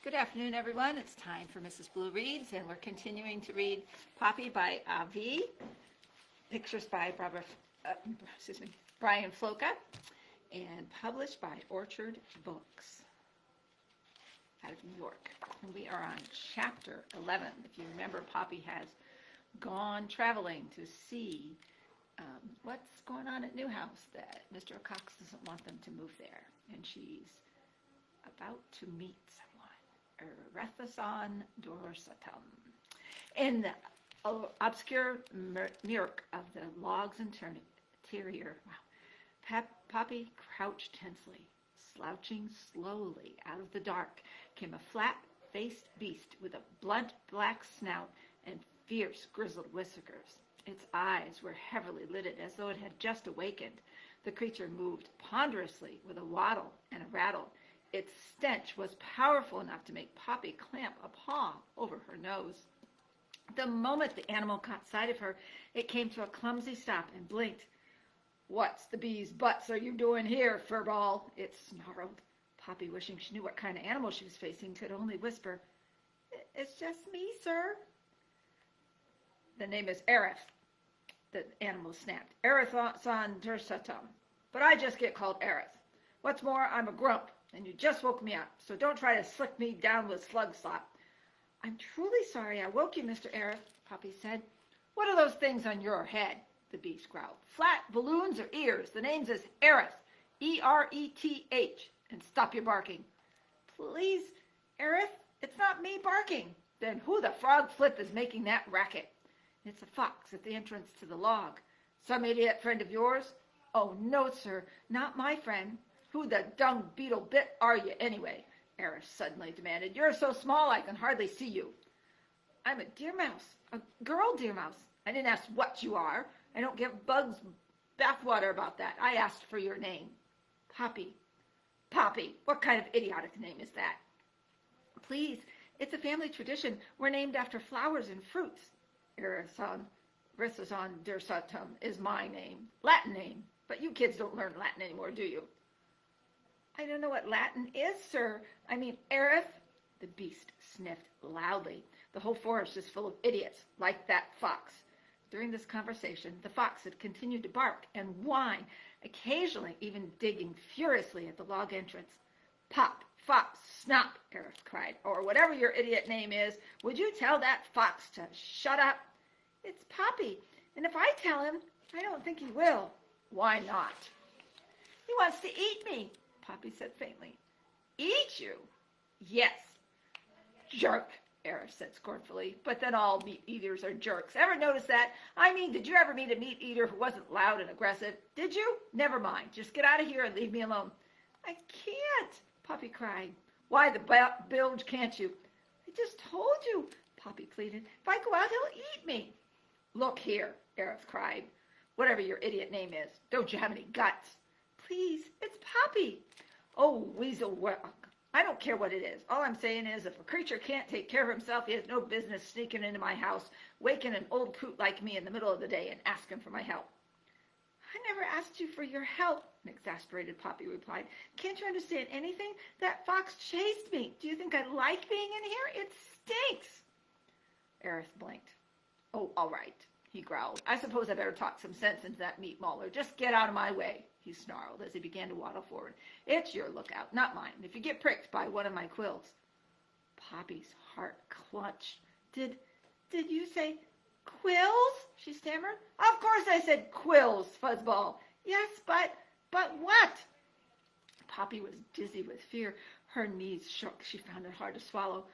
Good afternoon, everyone. It's time for Mrs. Blue Reads, and we're continuing to read Poppy by Avi, pictures by Brian Floca, and published by Orchard Books out of New York. And we are on chapter 11. If you remember, Poppy has gone traveling to see what's going on at Newhouse, that Mr. Cox doesn't want them to move there, and she's about to meet someone, Erethason Dorsatum. In the obscure murk of the log's interior, Poppy crouched tensely. Slouching slowly out of the dark came a flat-faced beast with a blunt black snout and fierce grizzled whiskers. Its eyes were heavily lidded as though it had just awakened. The creature moved ponderously with a waddle and a rattle. Its stench was powerful enough to make Poppy clamp a paw over her nose. The moment the animal caught sight of her, it came to a clumsy stop and blinked. "What's the bee's butts are you doing here, furball?" it snarled. Poppy, wishing she knew what kind of animal she was facing, could only whisper, "It's just me, sir." "The name is Aerith," the animal snapped. "Erethason Dorsatum. But I just get called Aerith. What's more, I'm a grump, and you just woke me up, so don't try to slick me down with slug slop." "I'm truly sorry I woke you, Mr. Aerith," Poppy said. "What are those things on your head?" the beast growled. "Flat balloons or ears? The name's is Aerith, E-R-E-T-H, and stop your barking." "Please, Aerith, it's not me barking." "Then who the frog flip is making that racket?" "It's a fox at the entrance to the log." "Some idiot friend of yours?" "Oh, no, sir, not my friend." "Who the dung beetle bit are you, anyway?" Aerith suddenly demanded. "You're so small I can hardly see you." "I'm a deer mouse, a girl deer mouse." "I didn't ask what you are. I don't give bugs bathwater about that. I asked for your name." "Poppy." "Poppy? What kind of idiotic name is that?" "Please, it's a family tradition. We're named after flowers and fruits." Erethason Dorsatum is my name. Latin name. But you kids don't learn Latin anymore, do you? "I don't know what Latin is, sir. I mean, Aerith." The beast sniffed loudly. "The whole forest is full of idiots, like that fox." During this conversation, the fox had continued to bark and whine, occasionally even digging furiously at the log entrance. "Pop, fox, snop," Aerith cried, "or whatever your idiot name is, would you tell that fox to shut up?" "It's Poppy, and if I tell him, I don't think he will." "Why not?" "He wants to eat me," Poppy said faintly. "Eat you?" "Yes." "Jerk," Aerith said scornfully. "But then all meat eaters are jerks. Ever notice that? I mean, did you ever meet a meat eater who wasn't loud and aggressive? Did you? Never mind. Just get out of here and leave me alone." "I can't," Poppy cried. "Why the bilge can't you?" "I just told you," Poppy pleaded. "If I go out, he'll eat me." "Look here," Aerith cried. "Whatever your idiot name is, don't you have any guts?" "Please, it's Poppy." "Oh, weasel work. I don't care what it is. All I'm saying is, if a creature can't take care of himself, he has no business sneaking into my house, waking an old coot like me in the middle of the day and asking for my help." "I never asked you for your help," an exasperated Poppy replied. "Can't you understand anything? That fox chased me. Do you think I like being in here? It stinks." Aerith blinked. "Oh, all right," he growled. "I suppose I better talk some sense into that meat mauler. Just get out of my way," he snarled as he began to waddle forward. "It's your lookout, not mine, if you get pricked by one of my quills." Poppy's heart clenched. Did you say quills?" she stammered. "Of course I said quills, fuzzball." "Yes, but what?" Poppy was dizzy with fear. Her knees shook. She found it hard to swallow.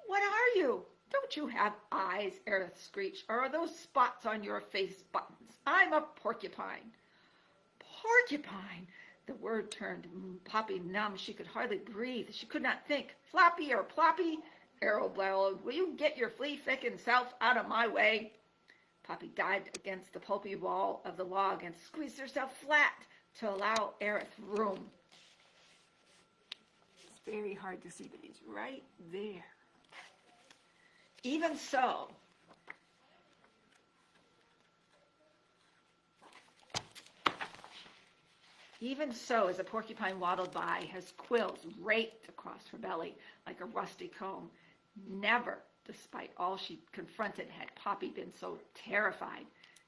"What are you?" "Don't you have eyes?" Aerith screeched. "Or are those spots on your face buttons? I'm a porcupine." "Porcupine!" The word turned Poppy numb. She could hardly breathe. She could not think. "Floppy or ploppy?" Errol bellowed. "Will you get your flea-ficking self out of my way?" Poppy dived against the pulpy wall of the log and squeezed herself flat to allow Aerith room. It's very hard to see, but he's right there. Even so, Even so, as the porcupine waddled by, his quills raked across her belly like a rusty comb. Never, despite all she confronted, had Poppy been so terrified.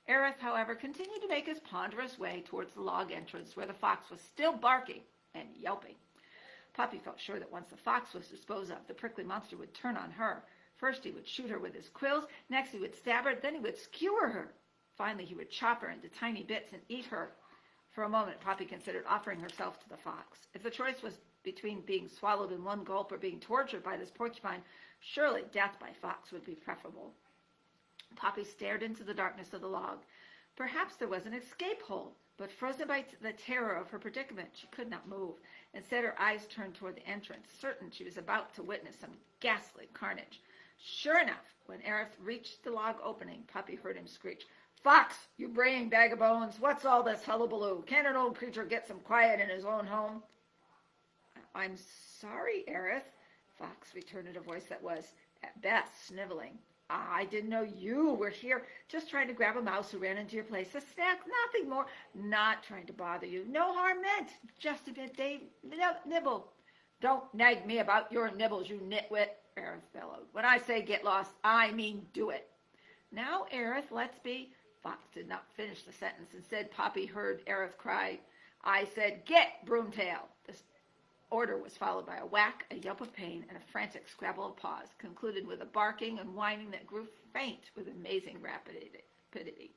Aerith, however, continued to make his ponderous way towards the log entrance where the fox was still barking and yelping. Poppy felt sure that once the fox was disposed of, the prickly monster would turn on her. First he would shoot her with his quills, next he would stab her, then he would skewer her. Finally he would chop her into tiny bits and eat her. For a moment Poppy considered offering herself to the fox. If the choice was between being swallowed in one gulp or being tortured by this porcupine, surely death by fox would be preferable. Poppy stared into the darkness of the log. Perhaps there was an escape hole, but frozen by the terror of her predicament, she could not move. Instead, her eyes turned toward the entrance, certain she was about to witness some ghastly carnage. Sure enough, when Aerith reached the log opening, Poppy heard him screech, "Fox, you braying bag of bones, what's all this hullabaloo? Can't an old creature get some quiet in his own home?" "I'm sorry, Aerith," Fox returned in a voice that was, at best, sniveling. "I didn't know you were here. Just trying to grab a mouse who ran into your place. A snack, nothing more. Not trying to bother you. No harm meant. Just a midday nibble." "Don't nag me about your nibbles, you nitwit," Aerith bellowed. "When I say get lost, I mean do it." "Now, Aerith, let's be—" Fox did not finish the sentence. Instead, Poppy heard Aerith cry, "I said get, Broomtail." This order was followed by a whack, a yelp of pain, and a frantic scrabble of paws, concluded with a barking and whining that grew faint with amazing rapidity.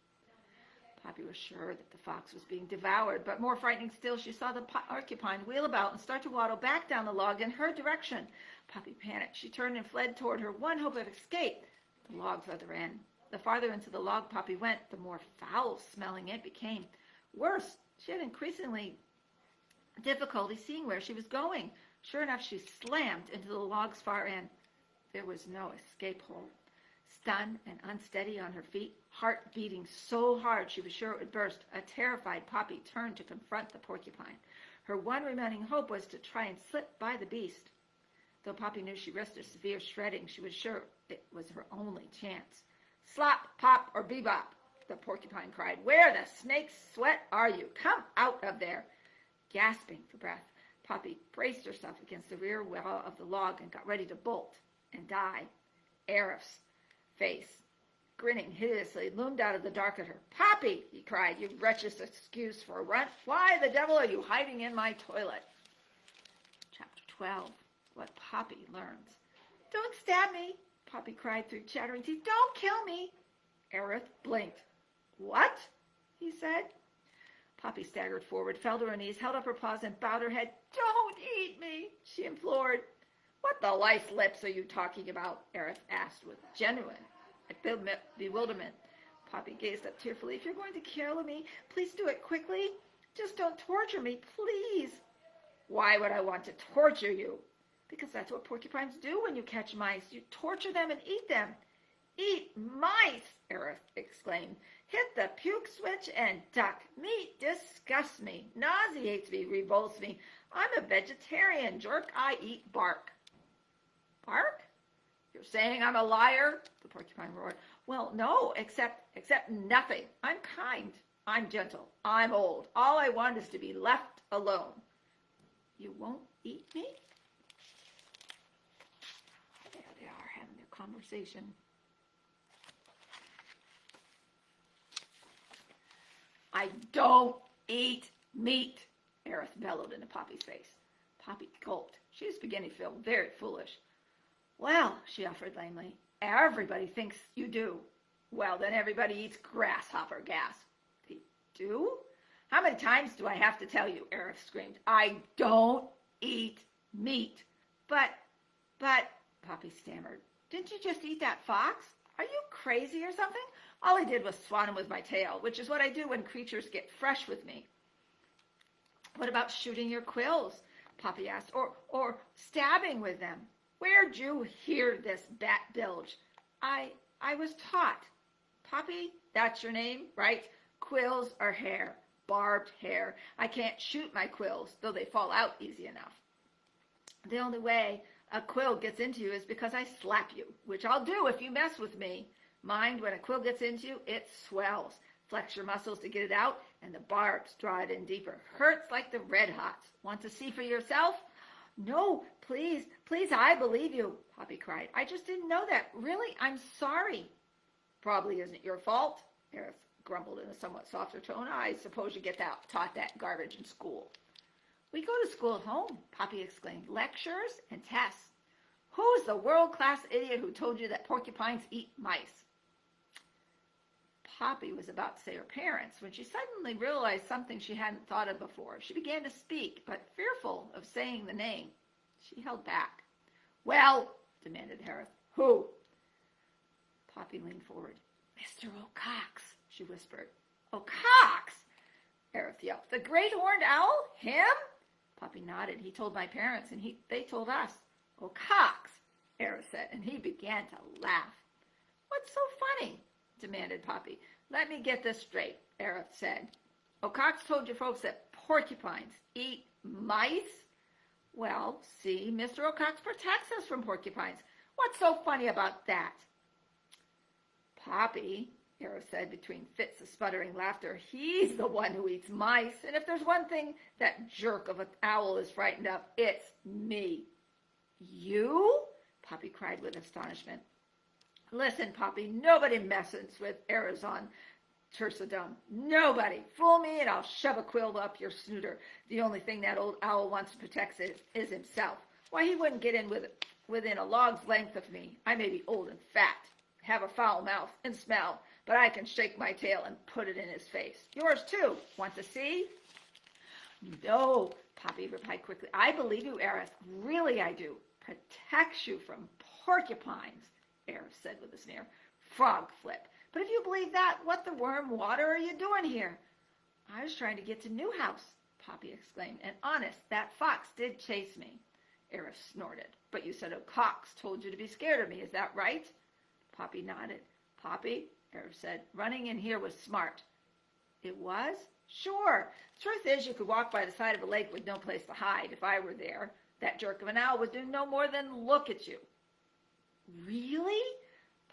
Poppy was sure that the fox was being devoured, but more frightening still, she saw the porcupine wheel about and start to waddle back down the log in her direction. Poppy panicked. She turned and fled toward her one hope of escape, the log's other end. The farther into the log Poppy went, the more foul-smelling it became. Worse, she had increasingly difficulty seeing where she was going. Sure enough, she slammed into the log's far end. There was no escape hole. Stunned and unsteady on her feet, heart beating so hard she was sure it would burst, a terrified Poppy turned to confront the porcupine. Her one remaining hope was to try and slip by the beast. Though Poppy knew she risked a severe shredding, she was sure it was her only chance. "Slop, pop, or bebop," the porcupine cried. "Where the snake's sweat are you? Come out of there." Gasping for breath, Poppy braced herself against the rear wall of the log and got ready to bolt and die. Aerith's face, grinning hideously, loomed out of the dark at her. "Poppy," he cried, "you wretched excuse for a runt. Why the devil are you hiding in my toilet?" Chapter 12. What Poppy Learns. "Don't stab me," Poppy cried through chattering teeth. "Don't kill me." Aerith blinked. "What?" he said. Poppy staggered forward, fell to her knees, held up her paws, and bowed her head. "Don't eat me," she implored. "What the lice lips are you talking about?" Aerith asked with genuine bewilderment. Poppy gazed up tearfully. "If you're going to kill me, please do it quickly. Just don't torture me, please." "Why would I want to torture you?" "Because that's what porcupines do when you catch mice. You torture them and eat them." "Eat mice!" Aerith exclaimed. "Hit the puke switch and duck. Meat disgusts me, nauseates me, revolts me. I'm a vegetarian, jerk. I eat bark." "Bark? You're saying I'm a liar?" the porcupine roared. "Well, no, except nothing. I'm kind. I'm gentle. I'm old. All I want is to be left alone." "You won't eat me?" There they are having their conversation. "I don't eat meat," Aerith bellowed into Poppy's face. Poppy gulped. She was beginning to feel very foolish. "Well," she offered lamely, "everybody thinks you do." "Well, then everybody eats grasshopper gas." "They do? How many times do I have to tell you?" Aerith screamed. "I don't eat meat." But, Poppy stammered. "Didn't you just eat that fox? Are you crazy or something? All I did was swat him with my tail, which is what I do when creatures get fresh with me." "What about shooting your quills?" Poppy asked. Or stabbing with them? "Where'd you hear this bat bilge?" I was taught." "Poppy, that's your name, right? Quills are hair, barbed hair. I can't shoot my quills, though they fall out easy enough. The only way a quill gets into you is because I slap you, which I'll do if you mess with me. Mind, when a quill gets into you, it swells. Flex your muscles to get it out, and the barbs draw it in deeper. Hurts like the red hots. Want to see for yourself? No, please, please, I believe you, Poppy cried. I just didn't know that. Really, I'm sorry. Probably isn't your fault, Aerith grumbled in a somewhat softer tone. I suppose you get taught that garbage in school. We go to school at home, Poppy exclaimed. Lectures and tests. Who's the world-class idiot who told you that porcupines eat mice? Poppy was about to say her parents when she suddenly realized something she hadn't thought of before. She began to speak, but fearful of saying the name, she held back. Well, demanded Aerith. Who? Poppy leaned forward. Mr. O'Cox, she whispered. O'Cox! Aerith yelled. The great horned owl? Him? Poppy nodded. He told my parents, and they told us. O'Cox, Aerith said, and he began to laugh. What's so funny? Demanded Poppy. Let me get this straight, Aerith said. O'Cox told you folks that porcupines eat mice? Well, see, Mr. O'Cox protects us from porcupines. What's so funny about that? Poppy, Aerith said between fits of sputtering laughter, he's the one who eats mice, and if there's one thing that jerk of an owl is frightened of, it's me. You? Poppy cried with astonishment. Listen, Poppy, nobody messes with Arizon Tercidum. Nobody. Fool me and I'll shove a quill up your snooter. The only thing that old owl wants to protect is himself. Why, he wouldn't get in within a log's length of me. I may be old and fat, have a foul mouth and smell, but I can shake my tail and put it in his face. Yours too. Want to see? No, Poppy replied quickly. I believe you, Aerith. Really I do. Protects you from porcupines, Aerith said with a sneer. Frog flip. But if you believe that, what the worm water are you doing here? I was trying to get to Newhouse, Poppy exclaimed. And honest, that fox did chase me. Aerith snorted. But you said O'Cox told you to be scared of me, is that right? Poppy nodded. Poppy, Aerith said, running in here was smart. It was? Sure. The truth is you could walk by the side of a lake with no place to hide if I were there. That jerk of an owl would do no more than look at you. Really?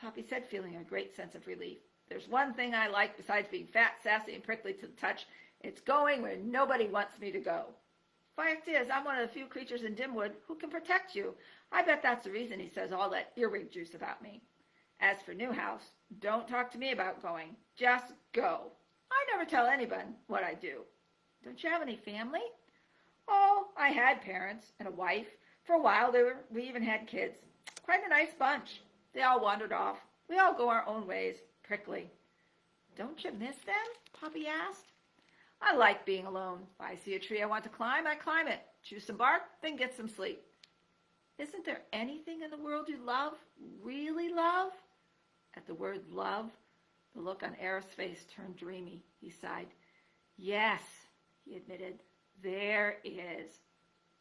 Poppy said, feeling a great sense of relief. There's one thing I like besides being fat, sassy, and prickly to the touch. It's going where nobody wants me to go. Fact is, I'm one of the few creatures in Dimwood who can protect you. I bet that's the reason he says all that earwig juice about me. As for Newhouse, don't talk to me about going. Just go. I never tell anyone what I do. Don't you have any family? Oh, I had parents and a wife. For a while, we even had kids. Quite a nice bunch. They all wandered off. We all go our own ways. Prickly. Don't you miss them? Poppy asked. I like being alone. If I see a tree I want to climb, I climb it. Chew some bark, then get some sleep. Isn't there anything in the world you love, really love? At the word love, the look on Aerith's face turned dreamy. He sighed. Yes, he admitted. There is.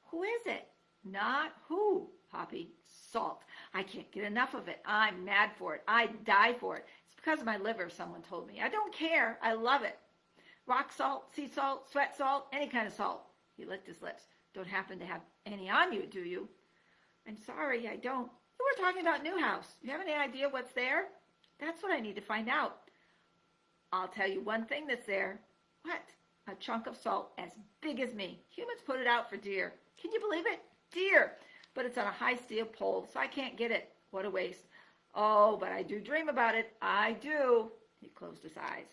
Who is it? Not who, Poppy. Salt. I can't get enough of it. I'm mad for it. I'd die for it. It's because of my liver, someone told me. I don't care. I love it. Rock salt, sea salt, sweat salt, any kind of salt. He licked his lips. Don't happen to have any on you, do you? I'm sorry, I don't. You were talking about Newhouse. You have any idea what's there? That's what I need to find out. I'll tell you one thing that's there. What? A chunk of salt as big as me. Humans put it out for deer. Can you believe it? Deer. But it's on a high steel pole, so I can't get it. What a waste. Oh, but I do dream about it. I do. He closed his eyes.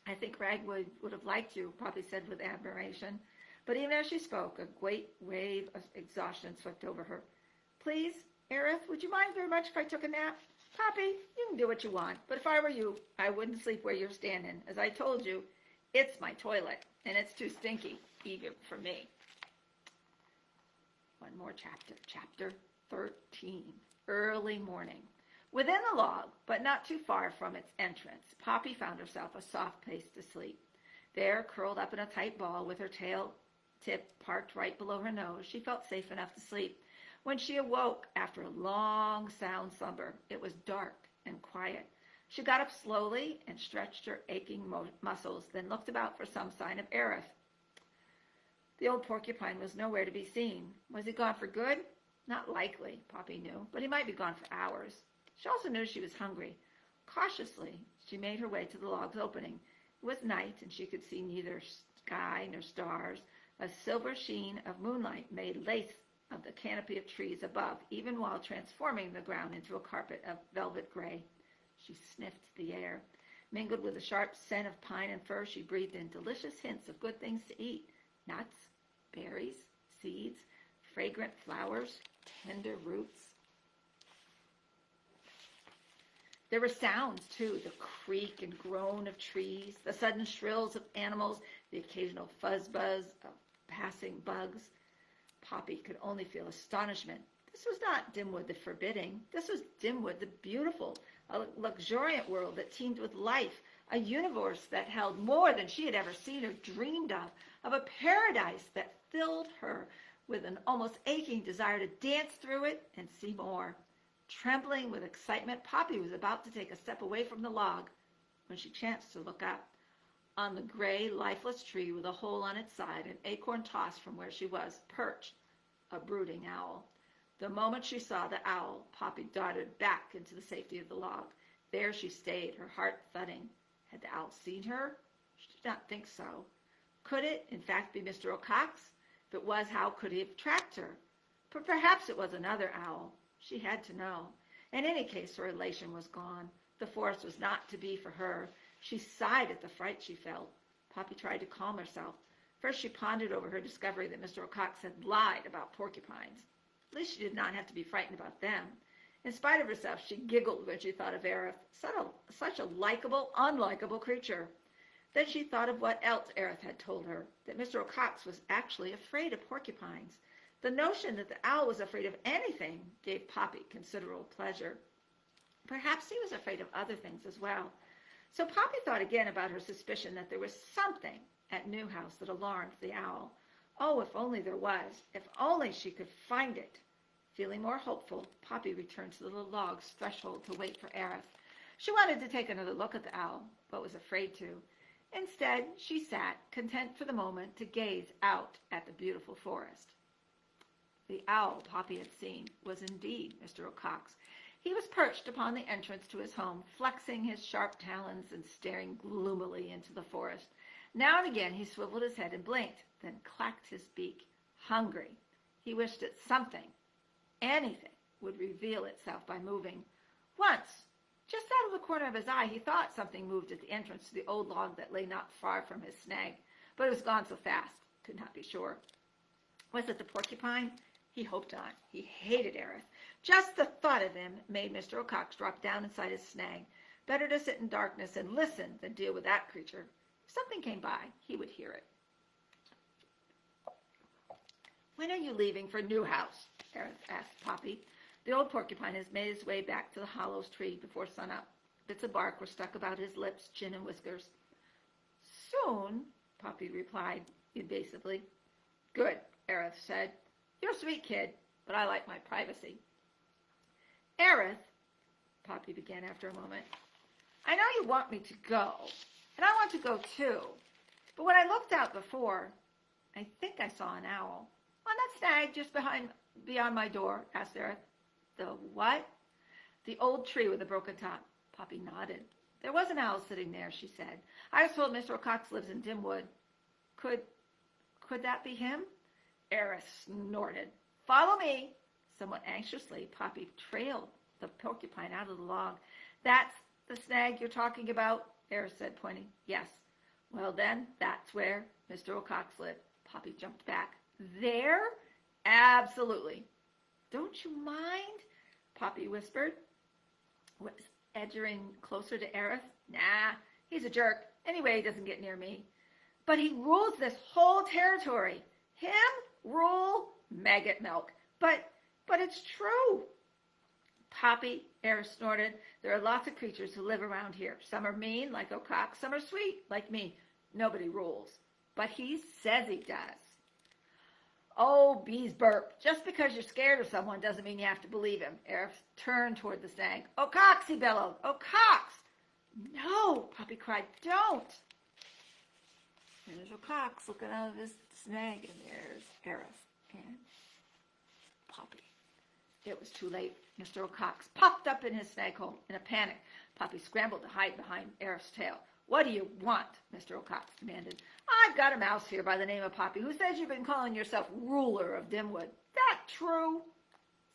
I think Ragwood would have liked you, Poppy said with admiration. But even as she spoke, a great wave of exhaustion swept over her. Please, Aerith, would you mind very much if I took a nap? Poppy, you can do what you want, but if I were you, I wouldn't sleep where you're standing. As I told you, it's my toilet, and it's too stinky, even for me. One more chapter, chapter 13, early morning. Within the log, but not too far from its entrance, Poppy found herself a soft place to sleep. There, curled up in a tight ball with her tail tip parked right below her nose, she felt safe enough to sleep. When she awoke after a long, sound slumber, it was dark and quiet. She got up slowly and stretched her aching muscles, then looked about for some sign of Aerith. The old porcupine was nowhere to be seen. Was he gone for good? Not likely, Poppy knew, but he might be gone for hours. She also knew she was hungry. Cautiously, she made her way to the log's opening. It was night, and she could see neither sky nor stars. A silver sheen of moonlight made lace of the canopy of trees above, even while transforming the ground into a carpet of velvet gray. She sniffed the air. Mingled with the sharp scent of pine and fir, she breathed in delicious hints of good things to eat: nuts, berries, seeds, fragrant flowers, tender roots. There were sounds, too, the creak and groan of trees, the sudden shrills of animals, the occasional fuzz-buzz of passing bugs. Poppy could only feel astonishment. This was not Dimwood the forbidding. This was Dimwood the beautiful, a luxuriant world that teemed with life, a universe that held more than she had ever seen or dreamed of a paradise that filled her with an almost aching desire to dance through it and see more. Trembling with excitement, Poppy was about to take a step away from the log when she chanced to look up. On the gray, lifeless tree with a hole on its side, an acorn tossed from where she was, perched a brooding owl. The moment she saw the owl, Poppy darted back into the safety of the log. There she stayed, her heart thudding. Had the owl seen her? She did not think so. Could it, in fact, be Mr. O'Cox? If it was, how could he have tracked her? But perhaps it was another owl. She had to know. In any case, her elation was gone. The forest was not to be for her. She sighed at the fright she felt. Poppy tried to calm herself. First, she pondered over her discovery that Mr. O'Cox had lied about porcupines. At least she did not have to be frightened about them. In spite of herself, she giggled when she thought of Aerith, such a likable, unlikable creature. Then she thought of what else Aerith had told her, that Mr. O'Cox was actually afraid of porcupines. The notion that the owl was afraid of anything gave Poppy considerable pleasure. Perhaps he was afraid of other things as well. So Poppy thought again about her suspicion that there was something at Newhouse that alarmed the owl. Oh, if only there was. If only she could find it. Feeling more hopeful, Poppy returned to the log's threshold to wait for Aerith. She wanted to take another look at the owl, but was afraid to. Instead, she sat, content for the moment to gaze out at the beautiful forest. The owl Poppy had seen was indeed Mr. O'Cox. He was perched upon the entrance to his home, flexing his sharp talons and staring gloomily into the forest. Now and again he swiveled his head and blinked, then clacked his beak. Hungry. He wished that something, anything, would reveal itself by moving. Once, just out of the corner of his eye, he thought something moved at the entrance to the old log that lay not far from his snag, but it was gone so fast, could not be sure. Was it the porcupine? He hoped not. He hated Aerith. Just the thought of him made Mr. O'Cox drop down inside his snag. Better to sit in darkness and listen than deal with that creature. If something came by, he would hear it. When are you leaving for Newhouse? Aerith asked Poppy. The old porcupine has made his way back to the hollow tree before sunup. Bits of bark were stuck about his lips, chin, and whiskers. Soon, Poppy replied evasively. Good, Aerith said. You're a sweet kid, but I like my privacy. Aerith, Poppy began after a moment, I know you want me to go, and I want to go too. But when I looked out before, I think I saw an owl. On that snag just beyond my door, asked Aerith. The what? The old tree with the broken top. Poppy nodded. There was an owl sitting there, she said. I was told Mr. O'Cox lives in Dimwood. Could that be him? Aerith snorted. Follow me. Somewhat anxiously, Poppy trailed the porcupine out of the log. That's the snag you're talking about? Aerith said, pointing. Yes. Well, then, that's where Mr. O'Cox lived. Poppy jumped back. There? Absolutely. Don't you mind? Poppy whispered. Was edging closer to Aerith. Nah, he's a jerk. Anyway, he doesn't get near me. But he rules this whole territory. Him? Rule? Maggot milk. But it's true. Poppy, Aerith snorted. There are lots of creatures who live around here. Some are mean, like O'Cox. Some are sweet, like me. Nobody rules. But he says he does. Oh, bees burp. Just because you're scared of someone doesn't mean you have to believe him. Aerith turned toward the snag. O'Cox, he bellowed. O'Cox! No, Poppy cried. Don't. And there's O'Cox looking out of his snag, and there's Aerith and Poppy. It was too late. Mr. O'Cox popped up in his snag hole. In a panic, Poppy scrambled to hide behind Arif's tail. What do you want? Mr. O'Cox demanded. I've got a mouse here by the name of Poppy who says you've been calling yourself ruler of Dimwood. That true?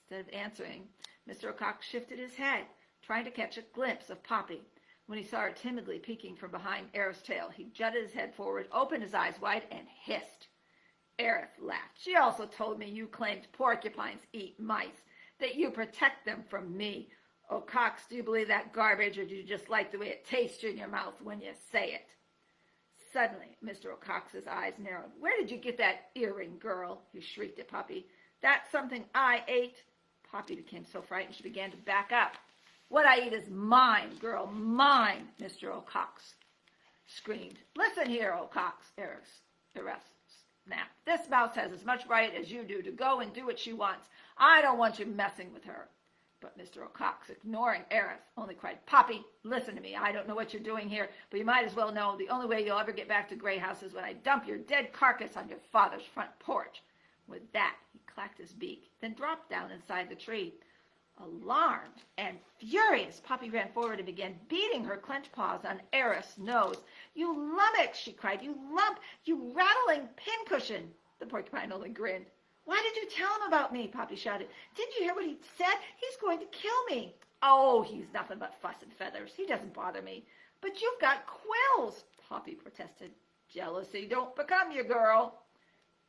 Instead of answering, Mr. O'Cox shifted his head, trying to catch a glimpse of Poppy. When he saw her timidly peeking from behind Arif's tail, he jutted his head forward, opened his eyes wide, and hissed. Arif laughed. She also told me you claimed porcupines eat mice, that you protect them from me. O'Cox, do you believe that garbage, or do you just like the way it tastes in your mouth when you say it? Suddenly, Mr. O'Cox's eyes narrowed. Where did you get that earring, girl? He shrieked at Poppy. That's something I ate. Poppy became so frightened she began to back up. What I eat is mine, girl, mine, Mr. O'Cox screamed. Listen here, O'Cox, Arif snapped. This mouse has as much right as you do to go and do what she wants. I don't want you messing with her. But Mr. O'Cox, ignoring Arif, only cried, Poppy, listen to me. I don't know what you're doing here, but you might as well know the only way you'll ever get back to Grey House is when I dump your dead carcass on your father's front porch. With that, he clacked his beak, then dropped down inside the tree. Alarmed and furious, Poppy ran forward and began beating her clenched paws on Arif's nose. You lummox, she cried. You lump, you rattling pincushion. The porcupine only grinned. Why did you tell him about me? Poppy shouted. Didn't you hear what he said? He's going to kill me. Oh, he's nothing but fuss and feathers. He doesn't bother me. But you've got quills, Poppy protested. Jealousy don't become you, girl.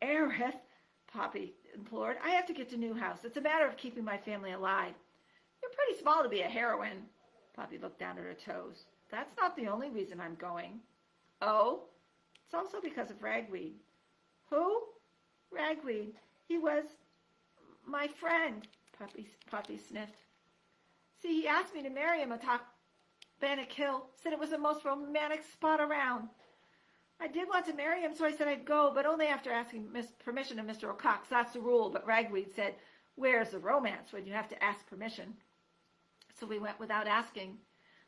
Arif, Poppy implored, I have to get to New House. It's a matter of keeping my family alive. You're pretty small to be a heroine. Poppy looked down at her toes. That's not the only reason I'm going. Oh? It's also because of Ragweed. Who? Ragweed. He was my friend, Poppy sniffed. See, he asked me to marry him atop Bannock Hill, said it was the most romantic spot around. I did want to marry him, so I said I'd go, but only after asking permission of Mr. O'Cox. That's the rule. But Ragweed said, where's the romance when you have to ask permission? So we went without asking.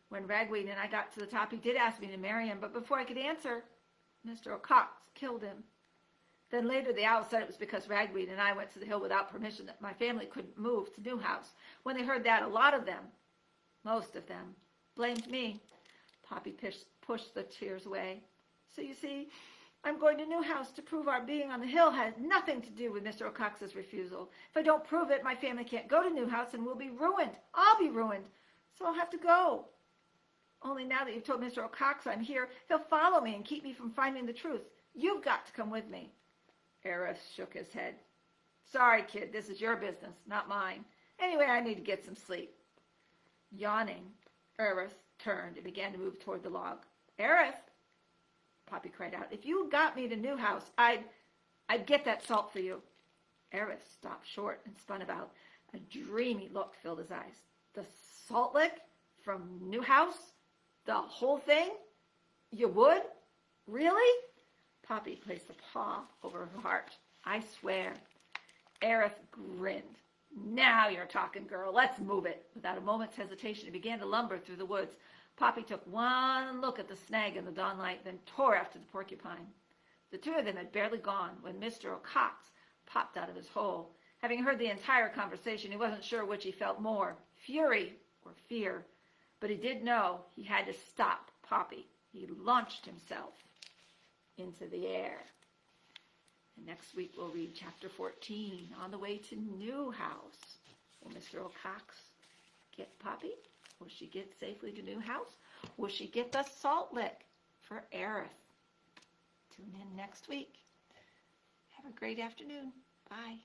When Ragweed and I got to the top, he did ask me to marry him, but before I could answer, Mr. O'Cox killed him. Then later the owl said it was because Ragweed and I went to the hill without permission that my family couldn't move to New House. When they heard that, a lot of them, most of them, blamed me. Poppy pushed the tears away. So you see, I'm going to New House to prove our being on the hill has nothing to do with Mr. O'Cox's refusal. If I don't prove it, my family can't go to New House and we'll be ruined. I'll be ruined. So I'll have to go. Only now that you've told Mr. O'Cox I'm here, he'll follow me and keep me from finding the truth. You've got to come with me. Arif shook his head. Sorry, kid, this is your business, not mine. Anyway, I need to get some sleep. Yawning, Arif turned and began to move toward the log. Arif, Poppy cried out, if you got me to New House, I'd get that salt for you. Arif stopped short and spun about. A dreamy look filled his eyes. The salt lick from New House? The whole thing? You would? Really? Poppy placed a paw over her heart. I swear. Arif grinned. Now you're talking, girl. Let's move it. Without a moment's hesitation, he began to lumber through the woods. Poppy took one look at the snag in the dawnlight, then tore after the porcupine. The two of them had barely gone when Mr. O'Cox popped out of his hole. Having heard the entire conversation, he wasn't sure which he felt more, fury or fear. But he did know he had to stop Poppy. He launched himself into the air. And next week we'll read chapter 14, On the Way to New House. Will Mr. O'Cox get Poppy? Will she get safely to New House? Will she get the salt lick for Arif? Tune in next week. Have a great afternoon. Bye.